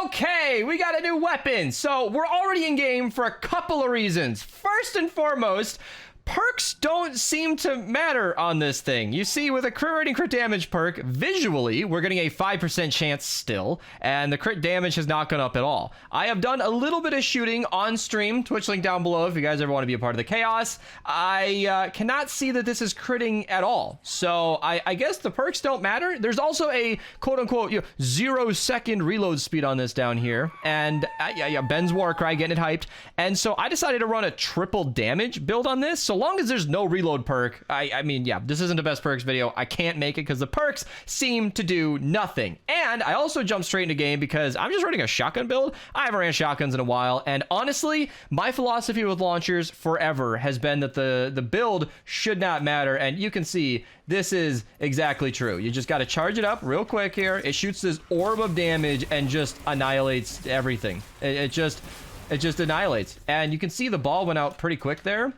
Okay, we got a new weapon. So we're already in game for a couple of reasons. First and foremost, perks don't seem to matter on this thing. You see, with a crit rate and crit damage perk, visually, we're getting a 5% chance still, and the crit damage has not gone up at all. I have done a little bit of shooting on stream, Twitch link down below if you guys ever want to be a part of the chaos. I cannot see that this is critting at all, so I guess the perks don't matter. There's also a quote-unquote 0-second reload speed on this down here, and yeah, Ben's Warcry getting it hyped, and so I decided to run a triple damage build on this. So long as there's no reload perk, I mean, yeah, this isn't a best perks video. I can't make it because the perks seem to do nothing. And I also jumped straight into game because I'm just running a shotgun build. I haven't ran shotguns in a while, and honestly, my philosophy with launchers forever has been that the build should not matter, and you can see this is exactly true. You just got to charge it up real quick here. It shoots this orb of damage and just annihilates everything. It just annihilates, and you can see the ball went out pretty quick there.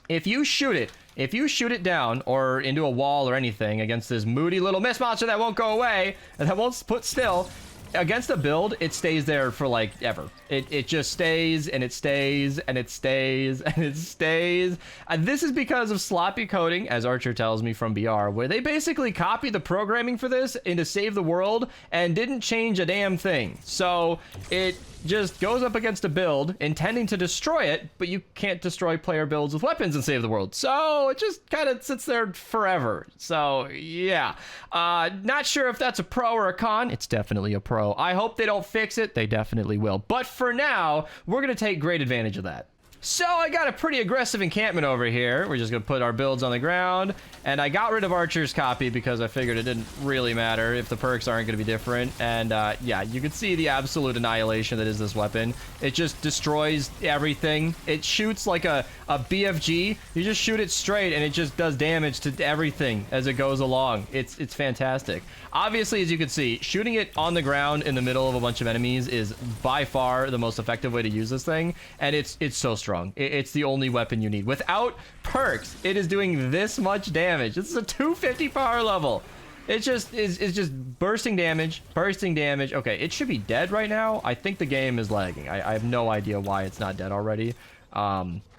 If you shoot it down or into a wall or anything against this moody little mist monster that won't go away and that won't put still, against a build, it stays there for like ever. It just stays and it stays and it stays and it stays. And this is because of sloppy coding, as Archer tells me from BR, where they basically copied the programming for this into Save the World and didn't change a damn thing. So it just goes up against a build intending to destroy it, but you can't destroy player builds with weapons and Save the World. So it just kind of sits there forever. So yeah, not sure if that's a pro or a con. It's definitely a pro. I hope they don't fix it. They definitely will. But for now, we're going to take great advantage of that. So I got a pretty aggressive encampment over here. We're just going to put our builds on the ground. And I got rid of Archer's copy because I figured it didn't really matter if the perks aren't going to be different. And yeah, you can see the absolute annihilation that is this weapon. It just destroys everything. It shoots like a BFG. You just shoot it straight and it just does damage to everything as it goes along. It's fantastic. Obviously, as you can see, shooting it on the ground in the middle of a bunch of enemies is by far the most effective way to use this thing. And it's so strong. It's the only weapon you need. Without perks, it is doing this much damage. This is a 250 power level. It just is just bursting damage. Okay, it should be dead right now. I think the game is lagging. I have no idea why it's not dead already.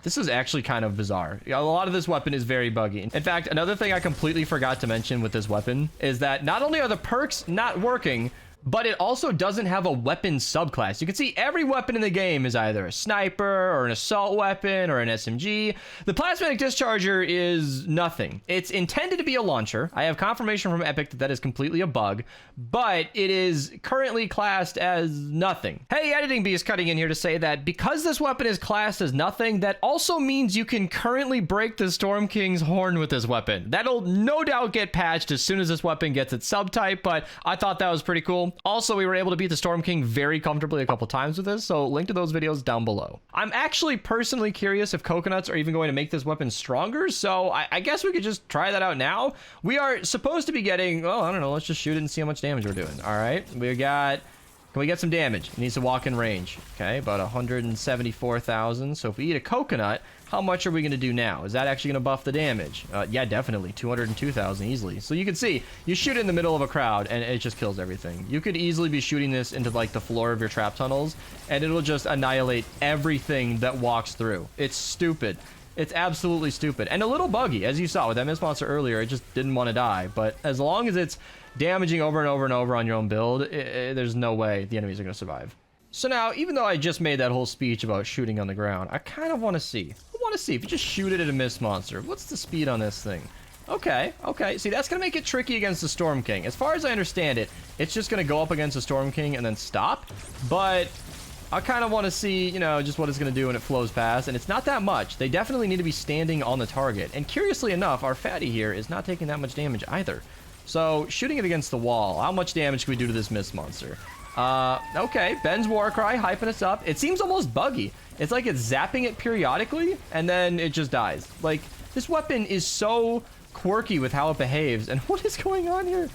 This is actually kind of bizarre. A lot of this weapon is very buggy. In fact, another thing I completely forgot to mention with this weapon is that not only are the perks not working, but it also doesn't have a weapon subclass. You can see every weapon in the game is either a sniper or an assault weapon or an SMG. The plasmatic discharger is nothing. It's intended to be a launcher. I have confirmation from Epic that that is completely a bug, but it is currently classed as nothing. Hey, Editing Beast cutting in here to say that because this weapon is classed as nothing, that also means you can currently break the Storm King's horn with this weapon. That'll no doubt get patched as soon as this weapon gets its subtype, but I thought that was pretty cool. Also, we were able to beat the Storm King very comfortably a couple times with this, so link to those videos down below. I'm actually personally curious if coconuts are even going to make this weapon stronger, so I guess we could just try that out now. We are supposed to be getting, well, I don't know, let's just shoot it and see how much damage we're doing. All right, we got, can we get some damage? It needs to walk in range. Okay, about 174,000. So if we eat a coconut, how much are we going to do now? Is that actually going to buff the damage? Yeah, definitely. 202,000 easily. So you can see, you shoot it in the middle of a crowd and it just kills everything. You could easily be shooting this into like the floor of your trap tunnels and it'll just annihilate everything that walks through. It's stupid. It's absolutely stupid. And a little buggy, as you saw with that mist monster earlier. It just didn't want to die. But as long as it's damaging over and over and over on your own build, there's no way the enemies are going to survive. So now, even though I just made that whole speech about shooting on the ground, I kind of want to see. If you just shoot it at a mist monster, what's the speed on this thing? Okay. See, that's going to make it tricky against the Storm King. As far as I understand it, it's just going to go up against the Storm King and then stop. But I kind of want to see, you know, just what it's going to do when it flows past. And it's not that much. They definitely need to be standing on the target. And curiously enough, our fatty here is not taking that much damage either. So shooting it against the wall, how much damage can we do to this mist monster? Okay, Ben's Warcry hyping us up. It seems almost buggy. It's like it's zapping it periodically and then it just dies. Like, this weapon is so quirky with how it behaves. And what is going on here?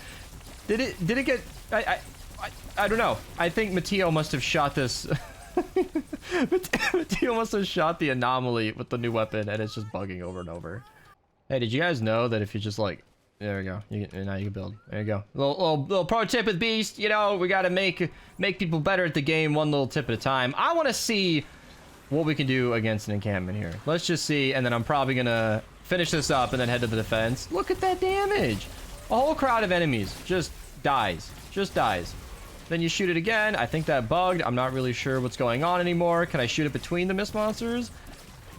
Did it get, I don't know. I think Mateo must have shot this. Mateo must have shot the anomaly with the new weapon and it's just bugging over and over. Hey, did you guys know that if you just like There we go. Now you can build. There you go. Little pro tip with Beast. You know, we got to make people better at the game one little tip at a time. I want to see what we can do against an encampment here. Let's just see, and then I'm probably going to finish this up and then head to the defense. Look at that damage. A whole crowd of enemies just dies. Just dies. Then you shoot it again. I think that bugged. I'm not really sure what's going on anymore. Can I shoot it between the mist monsters?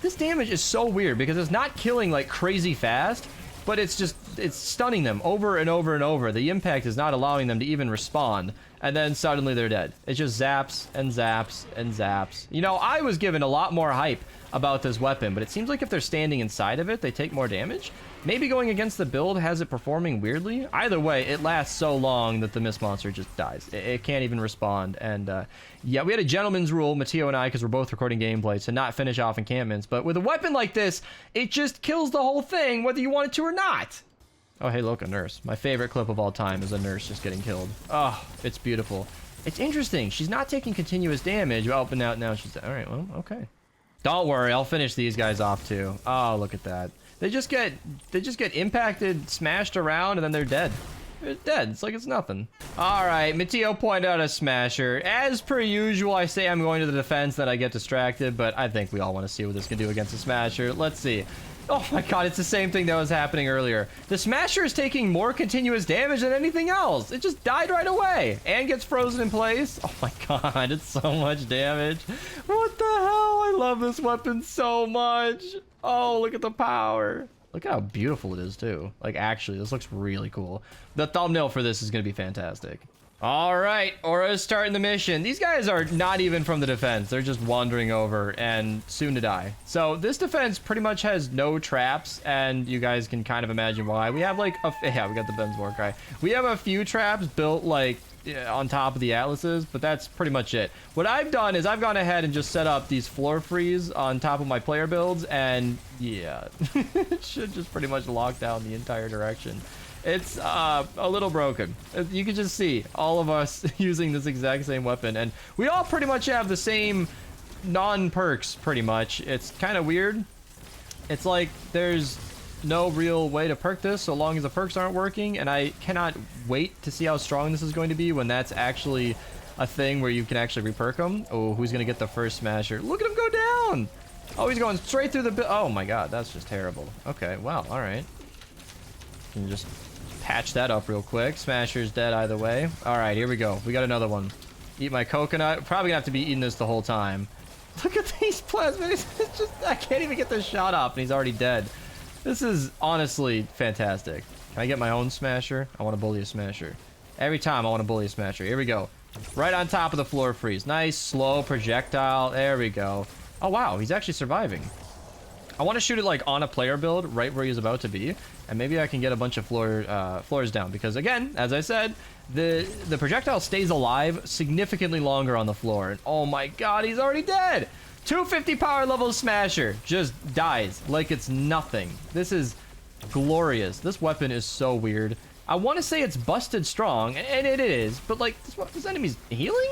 This damage is so weird because it's not killing like crazy fast, but it's stunning them over and over and over. The impact is not allowing them to even respond. And then suddenly they're dead. It just zaps and zaps and zaps. You know, I was given a lot more hype about this weapon, but it seems like if they're standing inside of it, they take more damage. Maybe going against the build has it performing weirdly. Either way, it lasts so long that the mist monster just dies. It can't even respond. And yeah, we had a gentleman's rule, Mateo and I, because we're both recording gameplay, to not finish off encampments. But with a weapon like this, it just kills the whole thing, whether you want it to or not. Oh, hey, look, a nurse. My favorite clip of all time is a nurse just getting killed. Oh, it's beautiful. It's interesting. She's not taking continuous damage. Oh, but now she's... All right, well, okay. Don't worry, I'll finish these guys off too. Oh, look at that. They just get impacted, smashed around, and then they're dead. They're dead. It's like it's nothing. All right, Mateo pointed out a smasher. As per usual, I say I'm going to the defense, then I get distracted, but I think we all want to see what this can do against a smasher. Let's see. Oh my god, it's the same thing that was happening earlier. The smasher is taking more continuous damage than anything else. It just died right away and gets frozen in place. Oh my god, it's so much damage. What the hell? I love this weapon so much. Oh, look at the power. Look at how beautiful it is too. Like, actually, this looks really cool. The thumbnail for this is gonna be fantastic. All right, Aura's starting the mission. These guys are not even from the defense. They're just wandering over and soon to die. So this defense pretty much has no traps, and you guys can kind of imagine why. We have like yeah, we got the Ben's war cry. We have a few traps built like on top of the atlases, but that's pretty much it. What I've done is I've gone ahead and just set up these floor freeze on top of my player builds, and yeah, it should just pretty much lock down the entire direction. It's a little broken. You can just see all of us using this exact same weapon, and we all pretty much have the same non-perks pretty much. It's kind of weird. It's like there's no real way to perk this so long as the perks aren't working, and I cannot wait to see how strong this is going to be when that's actually a thing where you can actually reperk them. Oh, who's gonna get the first smasher? Look at him go down. Oh, he's going straight through the oh my god, that's just terrible. Okay, wow, all right. Can you just patch that up real quick? Smasher's dead either way. All right, here we go. We got another one. Eat my coconut. Probably gonna have to be eating this the whole time. Look at these plasmatics. It's just, I can't even get this shot off, and he's already dead. This is honestly fantastic. Can I get my own smasher? I want to bully a smasher. Every time I want to bully a smasher. Here we go. Right on top of the floor freeze. Nice, slow projectile. There we go. Oh, wow. He's actually surviving. I want to shoot it like on a player build right where he's about to be, and maybe I can get a bunch of floors down, because again, as I said, the projectile stays alive significantly longer on the floor. And oh my god, he's already dead. 250 power level smasher just dies like it's nothing. This is glorious. This weapon is so weird. I want to say it's busted strong, and it is, but like this enemy's healing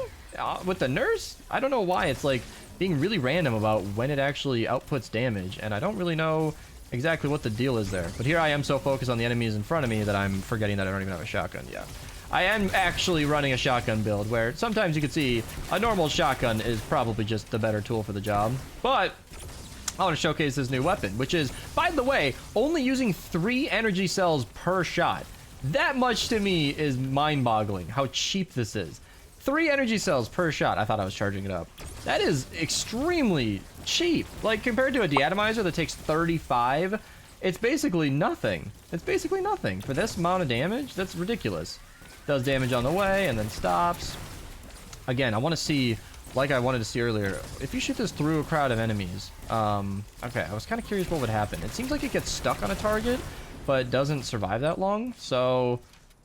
with the nurse. I don't know why it's like being really random about when it actually outputs damage, and I don't really know exactly what the deal is there. But here I am so focused on the enemies in front of me that I'm forgetting that I don't even have a shotgun. Yeah, I am actually running a shotgun build where sometimes you can see a normal shotgun is probably just the better tool for the job. But I want to showcase this new weapon, which is, by the way, only using 3 energy cells per shot. That much to me is mind-boggling how cheap this is. 3 energy cells per shot. I thought I was charging it up. That is extremely cheap. Like, compared to a deatomizer that takes 35, it's basically nothing. It's basically nothing. For this amount of damage, that's ridiculous. Does damage on the way and then stops. Again, I want to see, like I wanted to see earlier, if you shoot this through a crowd of enemies. Okay, I was kind of curious what would happen. It seems like it gets stuck on a target, but doesn't survive that long. So,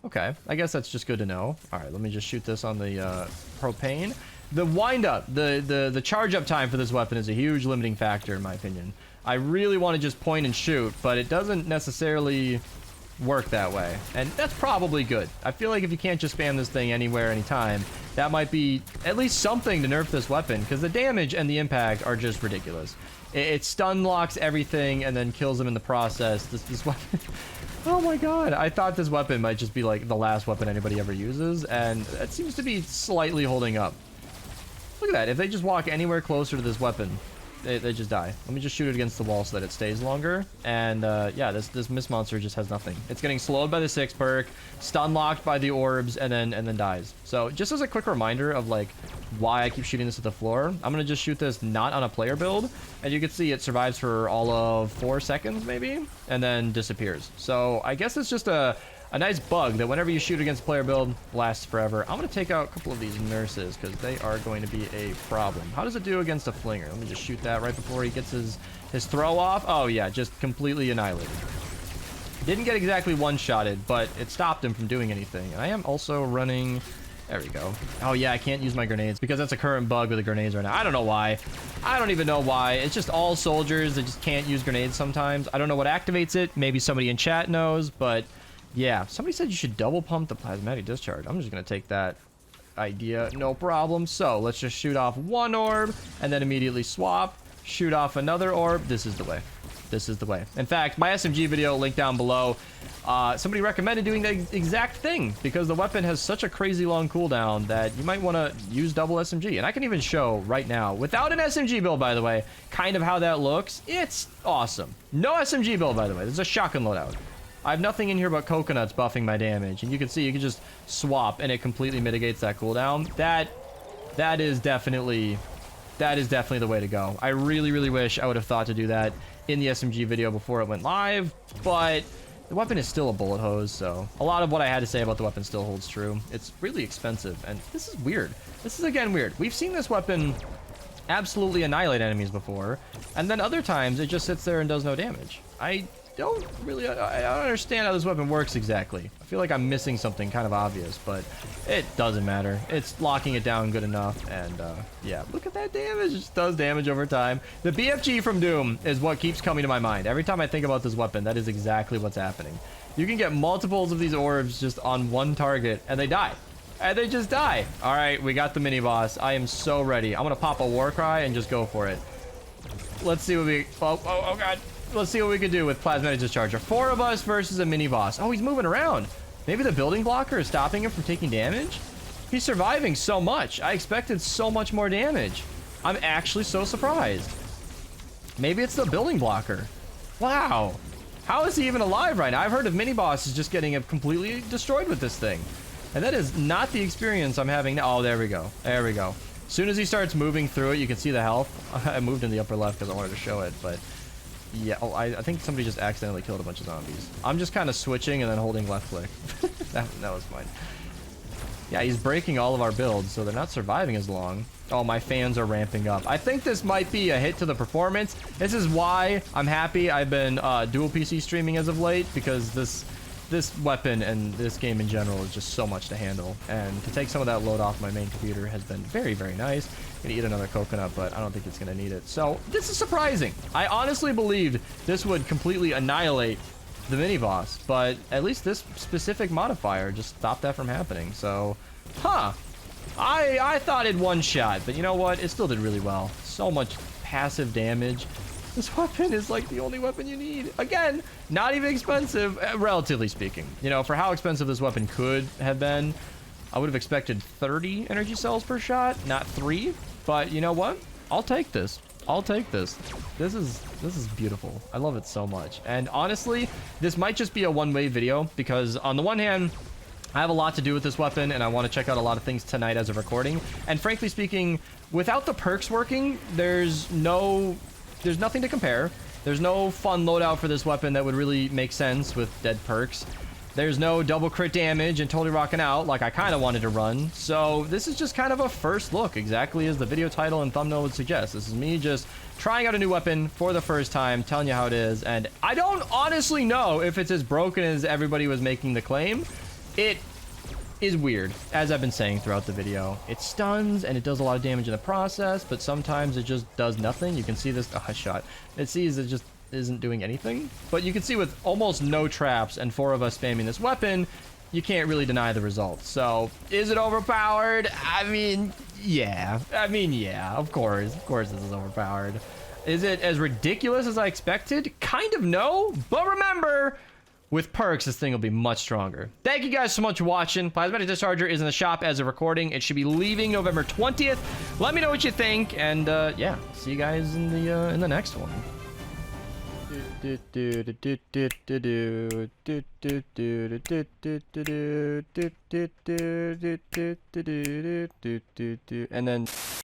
okay, I guess that's just good to know. All right, let me just shoot this on the propane. The wind-up, the charge-up time for this weapon is a huge limiting factor, in my opinion. I really want to just point and shoot, but it doesn't necessarily work that way, and that's probably good. I feel like if you can't just spam this thing anywhere, anytime, that might be at least something to nerf this weapon, because the damage and the impact are just ridiculous. It stun locks everything and then kills them in the process. This weapon, Oh my god, I thought this weapon might just be like the last weapon anybody ever uses, and it seems to be slightly holding up. Look at that, if they just walk anywhere closer to this weapon, they just die. Let me just shoot it against the wall so that it stays longer. And yeah, this Mist monster just has nothing. It's getting slowed by the 6 perk, stun locked by the orbs, and then dies. So just as a quick reminder of like why I keep shooting this at the floor, I'm gonna just shoot this not on a player build, and you can see it survives for all of 4 seconds maybe, and then disappears. So I guess it's just a nice bug that whenever you shoot against player build, lasts forever. I'm going to take out a couple of these nurses because they are going to be a problem. How does it do against a flinger? Let me just shoot that right before he gets his throw off. Oh yeah, just completely annihilated. Didn't get exactly one-shotted, but it stopped him from doing anything. And I am also running... There we go. Oh yeah, I can't use my grenades because that's a current bug with the grenades right now. I don't know why. I don't even know why. It's just all soldiers that just can't use grenades sometimes. I don't know what activates it. Maybe somebody in chat knows, but... Yeah, somebody said you should double pump the plasmatic discharge. I'm just going to take that idea, no problem. So let's just shoot off 1 orb and then immediately swap, shoot off another orb. This is the way. This is the way. In fact, my SMG video link down below, somebody recommended doing the exact thing because the weapon has such a crazy long cooldown that you might want to use double SMG. And I can even show right now, without an SMG build, by the way, kind of how that looks. It's awesome. No SMG build, by the way. This is a shotgun loadout. I have nothing in here but coconuts buffing my damage. And you can see you can just swap and it completely mitigates that cooldown. That is definitely the way to go. I really wish I would have thought to do that in the SMG video before it went live, but the weapon is still a bullet hose, so a lot of what I had to say about the weapon still holds true. It's really expensive, and this is weird. This is again weird. We've seen this weapon absolutely annihilate enemies before, and then other times it just sits there and does no damage. I don't understand how this weapon works exactly. I feel like I'm missing something kind of obvious, but it doesn't matter. It's locking it down good enough, and yeah, look at that damage. It just does damage over time. The BFG from Doom is what keeps coming to my mind. Every time I think about this weapon, that is exactly what's happening. You can get multiples of these orbs just on one target, and they die. And they just die. All right, we got the mini boss. I am so ready. I'm gonna pop a war cry and just go for it. Let's see what we... Oh God. Let's see what we can do with plasmatic discharger. 4 of us versus a mini boss. Oh, he's moving around. Maybe the building blocker is stopping him from taking damage. He's surviving so much. I expected so much more damage. I'm actually so surprised. Maybe it's the building blocker. Wow. How is he even alive right now? I've heard of mini bosses just getting completely destroyed with this thing. And that is not the experience I'm having now. Oh, there we go. There we go. As soon as he starts moving through it, you can see the health. I moved in the upper left because I wanted to show it, but... Yeah, oh, I think somebody just accidentally killed a bunch of zombies. I'm just kind of switching and then holding left click. that was fine. Yeah, he's breaking all of our builds, so they're not surviving as long. Oh, my fans are ramping up. I think this might be a hit to the performance. This is why I'm happy I've been dual PC streaming as of late, because this weapon and this game in general is just so much to handle. And to take some of that load off my main computer has been very nice. I'm gonna eat another coconut, but I don't think it's gonna need it. So this is surprising. I honestly believed this would completely annihilate the mini boss, but at least this specific modifier just stopped that from happening. So, I thought it one shot, but you know what? It still did really well. So much passive damage. This weapon is like the only weapon you need. Again, not even expensive, relatively speaking. You know, for how expensive this weapon could have been, I would have expected 30 energy cells per shot, not 3. But you know what? I'll take this. I'll take this. This is beautiful. I love it so much. And honestly, this might just be a one-way video because on the one hand, I have a lot to do with this weapon and I want to check out a lot of things tonight as of recording. And frankly speaking, without the perks working, there's nothing to compare. There's no fun loadout for this weapon that would really make sense with dead perks. There's no double crit damage and totally rocking out like I kind of wanted to run. So this is just kind of a first look, exactly as the video title and thumbnail would suggest. This is me just trying out a new weapon for the first time, telling you how it is. And I don't honestly know if it's as broken as everybody was making the claim. It is weird, as I've been saying throughout the video. It stuns and it does a lot of damage in the process, but sometimes it just does nothing. You can see this, oh, shot. It sees it just isn't doing anything, but you can see with almost no traps and 4 of us spamming this weapon, you can't really deny the results. So is it overpowered? I mean, yeah, of course this is overpowered. Is it as ridiculous as I expected? Kind of, no, but remember, with perks, this thing will be much stronger. Thank you guys so much for watching. Plasmatic Discharger is in the shop as of recording. It should be leaving November 20th. Let me know what you think, and yeah, see you guys in the next one. And then